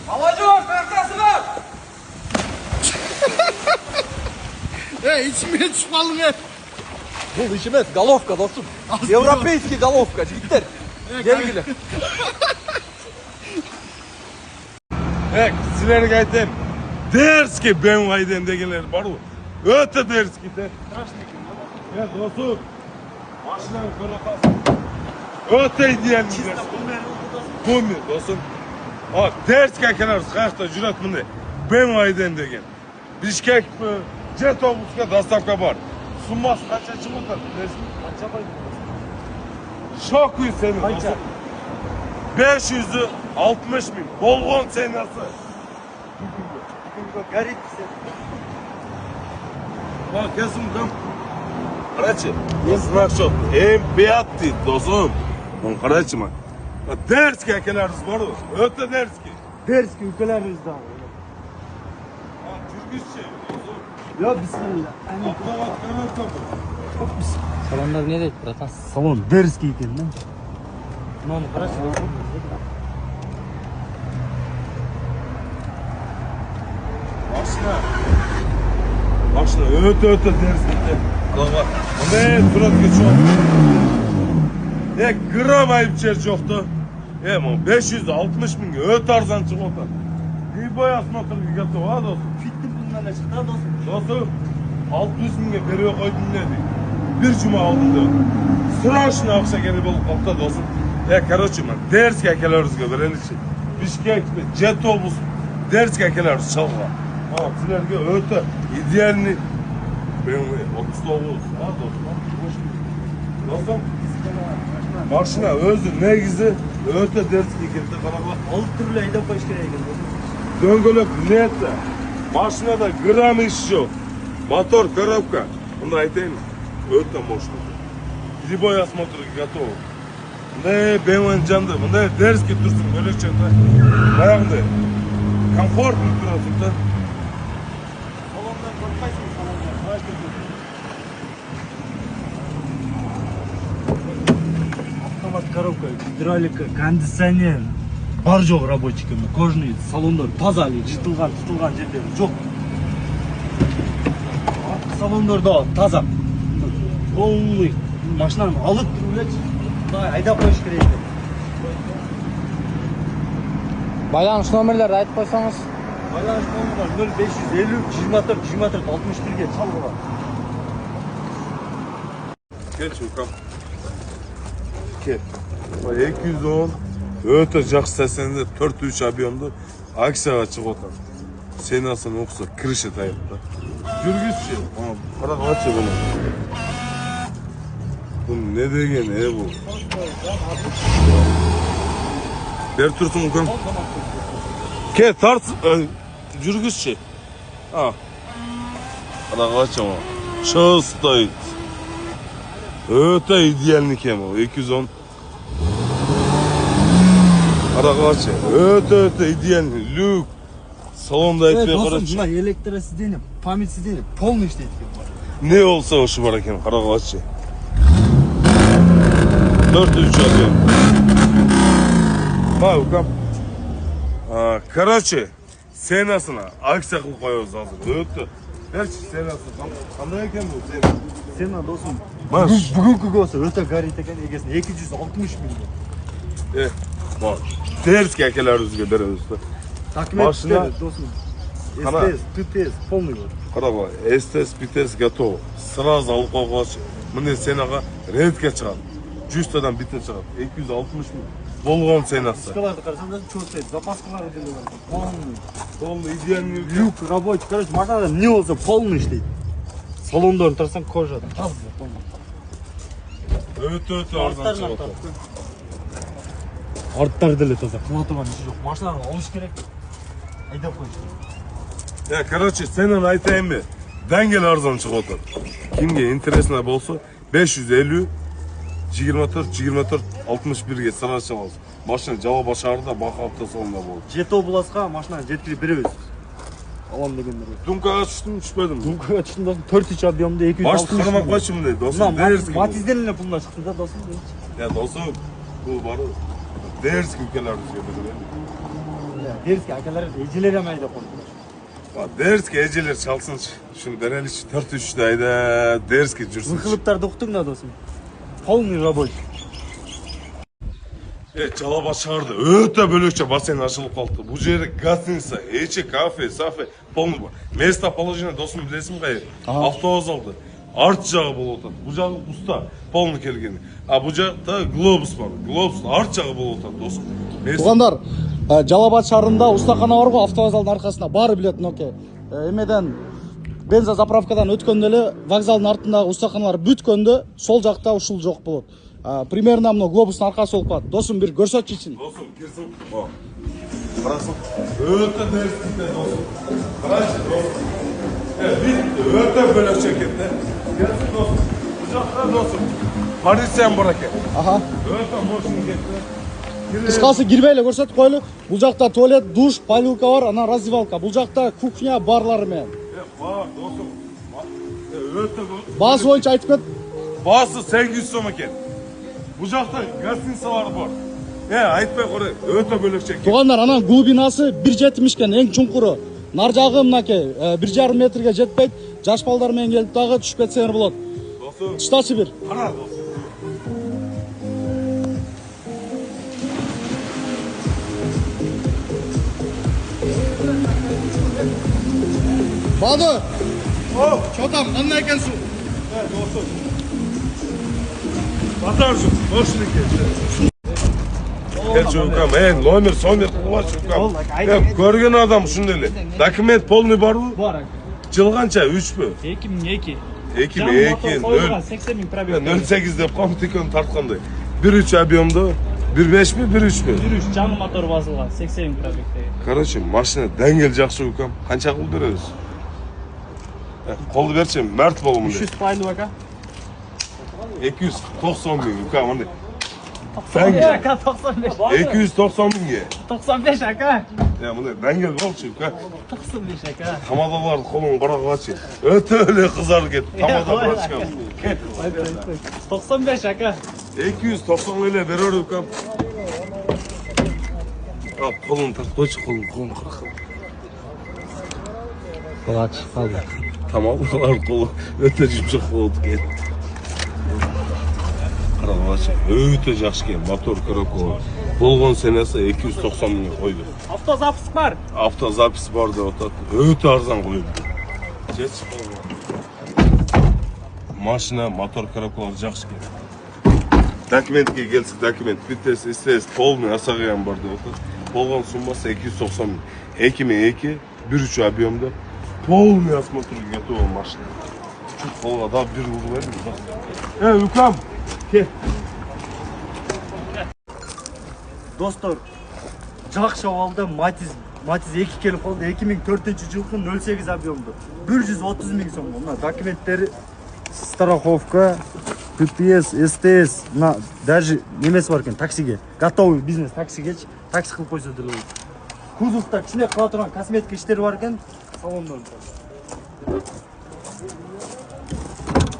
Молодежь, kartasılar! İçime düşmanlığı. Bu işimiz головка dostum. Европейский головка, жігіттер. Gelgili. Sizlerge aytayım. Derski ben vayden degenler var mı? Öte derski de. Dostum. Maşinanı koratasın. Öte ideal mi dersin? Kumi dostum. Derski kenar kayakta jurat mı? Ben vayden degen. Bişkek jet obuska dastavka var. Summas kaça çıkmadı dersin? Kaça baydı? Şok uy senin dostum. 560 bin. Bolgon senası. Garip sen. Bak kesin tam. Karaçı. Esnak çok. Empiyatti dostum. On karaçı mı? Ders ki ekeleriniz var o. Öte ders ki. Ders ki ülkelerinizde. Türkçe dostum. Ya bismillah. Aklavat kanat kapı. Salonlar ne deydi bratan? Salon ders ki ekan lan. Mana qarachi. Maşına öte ders gitti. Baba. Ne surat geçiyor. Gram ayıp çerç yoktu. Ama 560 bin öte arzan çıkmadı. Bir boyas motor gitti o dostum. Fittim bunlarla çıktı dostum. Dostum 600 binge veriyor koydum dedi. Bir cuma aldım da. Sıraşına akşa gelip olup kalktı dostum. Karoçum ben ders kekeleriz verelim için. Bişkek jet obus ders kekeleriz çalga. Sizlerge öte idealini ben 39 ha dostum. Maşına özü ne gizi öte ders kekelde karaba. Alt türlü ayda baş kere ekan. Döngölök niyette. Maşinada gram iş yok. Motor коробка. Bunu aytayım. Öte moşlu. Bir boyas motoru готов. Ne bemen candı. Bunda ders ki dursun böyle çanta. Bayağında. Komfortlu durasın da. Salondan korkmaysın salondan. Baş автомат коробка, гидравлика, кондиционер. Бар жоқ рабочий кімі. Кожный салондар таза жытылған, тұтылған жерлері жоқ. Салондарда таза. Полный машинаны алып тұрып айдап қойыш керек. Байланыш номерлерді айтып қойсаңыз. Байланыш номерлері 0550 24 24 61-ге чалғыла. Geç Uğur'cum. Gel. 210 öte жақсы сәсенде 4-3 abiyonda aksiyaga çıkıp otan. Senasını okusa kırışı tayıpta. Жүргізші. Қара қачы bunu. Bu ne degen bu? Ber tursun Uğur'cum. Ke tart жүргізші. Қара қачы ama. Шыстайт. Öte idealnik hem o 210. Arakaçı. Öte idealnik. Lük. Salonda etmeye Dostum buna elektrosizdenip, pametsizdenip, полный işleyip var. Ne olsa hoşu var eken Karakaçı. 4-3 alıyorum. Bak Ukam. Karaçı. Senasına aksaklık koyuyoruz hazır. Öte. Gerçi senası. Qanday eken bu sen? Сена досым. Маш. Бүгінгі көсі өте гарит екен егесін 260 миллион. Bak. Ders kekelerimize beremiz de. Документтері досым. Қана. СТС, ТТС, полный бар. Қараба, СТС, ПТС готов. Сразу алып қойғанша. Міне сенаға редке шығады. 100-тан бите шығады. 260 мың. Болған сенасы. Дискаларды қарасам да чёрт запаскалары деле бар. Полный. Полный идеальный. Люк рабочий. Короче, машинада не болса полный işlейді. Салондарын тарасаң кожа таза полный. Өте арзан шығады. Арттары деле таза. Қуаты бар неше жоқ. Машинаны алыш керек. Айдап қойшы. Короче, сенен айтайын мı? Дәңгел арзан шығады. Kimге интересно болса 550 24 61-ге сразу аласыз. Машина жауап ашарда бақа апта соңында болды. Жеті обласқа машинаны жеткізіп береміз. Алам дегендер. Думкаға түштім, түшпедім. Думкаға түштім досым 4-3 объемда 260. Башты қарамақ қойшы мындай досым. Матизден эле пулдан шықты да досым. Досым, бұл бары. Дерзкий ülkeler rüzgarı. Дерске акалар эжелер hem ayda koydu. Derski eceler çalsınçı. Şunu bereliçi 4-3 ayda derski жүрсünçü. Выкылыптарды уктуң да досум. Полный рабочий. Жалаба шығарды. Өте бөлөкчө бассейн ашылып калды. Бу жери гостиница, эче, кафе, сафе, полный бар. Местоположение досум билесиң кайер? Автовокзалды. Арт жагы болуп атат. Бу жагы уста, полный келген. А бу жакта глобус бар. Глобус арт жагы болуп атат досум. Туғандар, Жалабат шаарында устакана бар го, автовокзалдын аркасында баары билет ноке. Эмеден бенза заправкадан өткөндө эле вокзалдын артындагы устаканалар бүткөндө сол жакта ушул жок болот. Примерно мына глобустун аркасы болуп калат. Досум бир көрсөтчүчүн. Досум кирсин. Карасың. Өтө дерсте досум. Карачы досум. Битти, өтө бөлөкчө экен да. Кирсин досум. Бу жакта досум. Полиция бар экен. Аха. Өтө мощный кетти. Кыскасы кирбей эле көрсөтүп коелу. Бул жакта туалет, душ, полилка бар, анан раздевалка. Бул жакта кухня барлары менен. Бар досум. Өтө Баасы боюнча айтып кет. Баасы 800 сом экен. Бу жакта гостиницалар бар. Айтпай корой, өтө бөлөкчө экен. Туғандар, анан глубинасы 1.70 экен, эң чуңкуру. Нар жагы мынакей 1,5 метрге жетпейт. Жаш балдар менен келип дагы түшүп кетсеңер болот. Досум. Тыштачы бир. Кара досум. Баду. Чо там, кандай экенсиң? Досум. Батаржым, мощный экен. Чукам, номер, сомер кылбач чукам. Көргөн адам ушундай эле. Документ полный барбы? Бар. Жыл канча? 3пү? 2002. 2002. 80 000 пробег. 08 деп комтикон тарткандай. 1.3 объемдо, 1.5 ми, 1.3 мü? 1.3 жаңы мотор басылган, 80 000 пробегдеги. Короче, машина деңгел жакшы укам. Канча кылып беребиз? Колду берчи, мәрт болу мындай. 300 пайлы ака. 290 000 укам, мындай. 95 ака, 95. 290 000 95 ака. мындай деңгел болчу укам. 95 ака. Тамадаларды колун карагачы. Өтө эле кызарып кетти. Тамада брачкам. 95 ака. 290 эле берер укам. Колун тарткойчу, колун карак. Кулач калды. Тамадалар колу өтө жумшак болуп кетти. Карагачы. Өтө жакшы экен, мотор коробка. Болгон сенеси 290 000 койду. Автозапуск бар. Автозапись бар деп атат. Өтө арзан койду. Жетиш болгон. Машина, мотор коробкалар жакшы экен. Документке келсек, документ ПТС, СТС полный асаган бар деп атат. Болгон суммасы 290 000. 2002, 1.3 объемда полный осмотрга кетип машина. Чуть колго да бир ур берди. Укам. Кел. Достор, жакшы абалда Matiz 2 келип калды. 2004-жылкы 08 объемду. 130 000 сом. Мына документтери, страховка, ПТС, СТС, мына даже немеси бар экен, таксиге. Готовый бизнес таксиге, такси кылып койсо деле болот. Кузовда кичине кыла турган косметика иштери бар экен, салондон.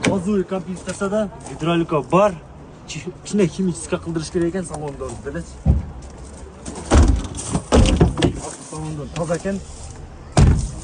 Газовый компенсация да, гидравлика бар. Кичине химический кылдырыш керек экен салондон, билесиз. Салондон таза экен.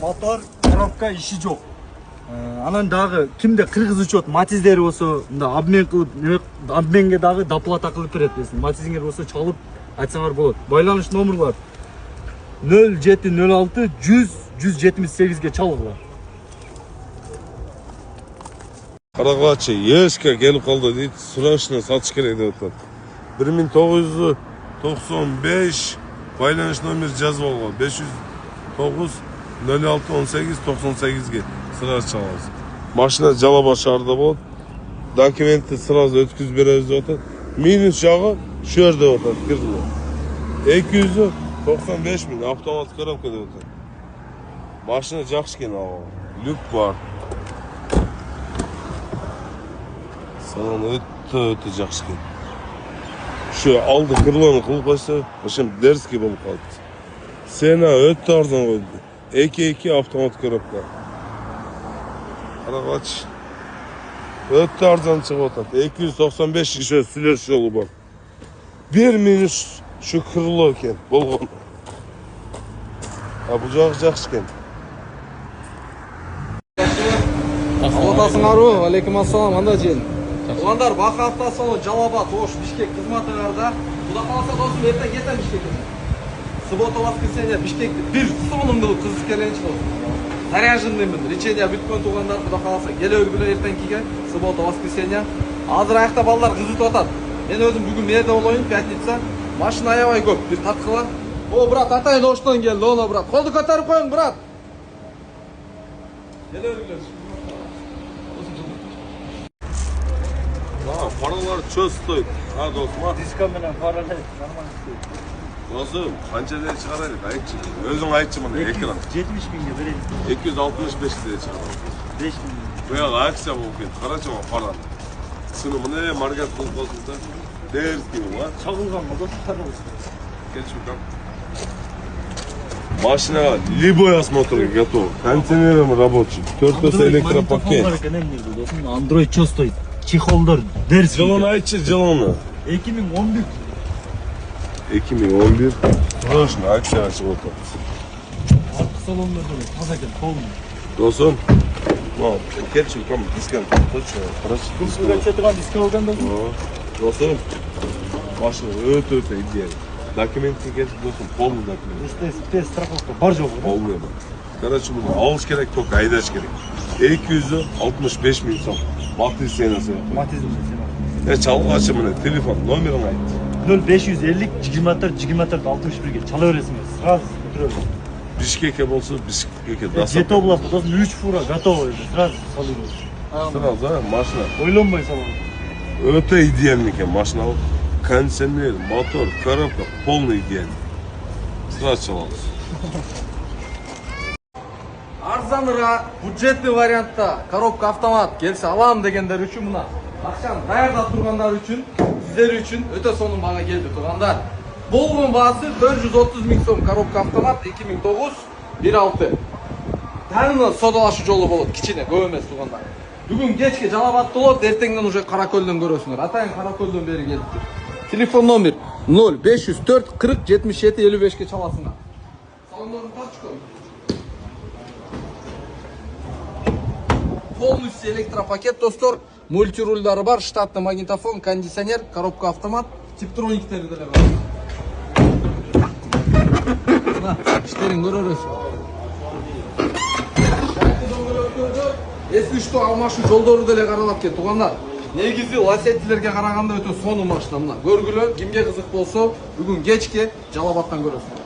Мотор, коробка иши жок. Анан дагы кимде кыргыз учет Матиздери болсо, мында обмен кылып, обменге дагы доплата кылып берет десин. Матизиңер болсо чалып айтсаңар болот. Байланыш номерлар 0706 100 178ге чалгыла. Карагачы, ешке келип калды дейт, срочно сатыш керек деп атат. 1995 байланыш номер жазып алган. 509 06 18 98ге сразу чалабыз. Машина Жалабат шаарында болот. Документти сразу өткүзүп беребиз деп атат. Минус жагы шу жерде деп атат, кирдилер. 295 000 автомат коробка деп атат. Машина жакшы экен, люк бар. Салон өтө жакшы экен. Şu aldı kırılanı kılıp koysa, şimdi derski bulup kaldı. Sena öttü ardan koydu. 2-2 avtomat koropka. Karakaç. Öttü ardan çıkıp otadı. 295 kişi süleş yolu bak. Bir minus şu kırılı iken bolğan. Bu жағы жақсы екен. Алатасыңару, алейкум ассалам, анда жен. Туғандар, бақы апта соны Жалабат, Ош, Бишкек қызматыңарда. Құда қаласа досым, ертең кетем Бишкекке. Суббота воскресенье Бишкекте bir сонымды қызыскерленші досым. Заряженныймын, лечение бүткөн туғандар, құда қаласа келе өргілі ертеңкіге, суббота воскресенье. Азыр аяқта балалар қызыт отат. Мен өзім бүгін мерде олайын, пятница. Машина аябай көп, bir татқыла. О, брат, атайын Оштан келді, оны, брат. Қолды көтеріп қойын, брат. Келе өргілі. Paralar çöz stoydu. Ha dostum ha. Diskomenен параллель нормально істейді. Dostum kança diye çıkaraydık ayıkçı. Özün ayıkçı mı ne ekran? 70 binге береміз. 265 diye çıkaraydık. 5 bin. Buraya ayıkça bu okuyun. Karaca mı falan. Sınımı ne market kılıp olsun da. Değeriz gibi var. Çağılған ба достар? Geç bakalım. Машина любой осмотр готов. Контейнером рабочий. 4 электропакет. Android что стоит? Чехолдар дерс. Жылын айтшы жылыны. 2011. 2011. Срочно акцияға шығып отыр. Артқы салондарда таза екен, полный. Dostum. Келші кім дискан. Күнсізге түсетіған дискі алған да? Dostum. Машина өте идея. Документке келіп достum полный документ. Үсте страховка бар жоқ. Полный бар. Короче bunu алыш керек, только айдаш керек. 265 000 сом. Мактыз сенасы. Матизм сен. Çalğaçı mı ne? Telefon номерін айт. 0550 24 61-ге чала бересің. Сразу бітіреді. Бишкекке болса Бишкекке дасап. Жеті область, сосын 3 фура готовы. Сразу салырыз. Сразу машина. Ойланбай саламыз. Өте идеальный екен машина. Кондиционер, мотор, коробка полный идеальный. Сразу çalамыз. Арзаныра, бюджетный вариантта коробка автомат келсе алам дегендер үчүн мына акчаны даярдап тургандар үчүн, сиздер үчүн өтө сонун бага келди тугандар. Болгон баасы 430 000 сом коробка автомат 2009 1.6. Дайыны содалашы жолу болот, кичине, көп эмес тугандар. Бүгүн кечке Жалабатта болот, эртеңден уже Каракөлдөн көрөсүңөр. Атайын Каракөлдөн бери келиптир. Телефон номер 0504 40 77 55-ке чаласыңар. Салондордун тачкой. Полностью электропакет, достор. Мультирульдары бар, штатный магнитофон, кондиционер, коробка автомат, типтрониктери деле бар. Мына иштерин көрөрөсүң. Эски что алмашу жолдору деле каралат экен тугандар. Негизи ласеттилерге караганда өтө сонун машина мына. Көргүлө, кимге кызык болсо, бүгүн кечке Жалабаттан көрөсүң.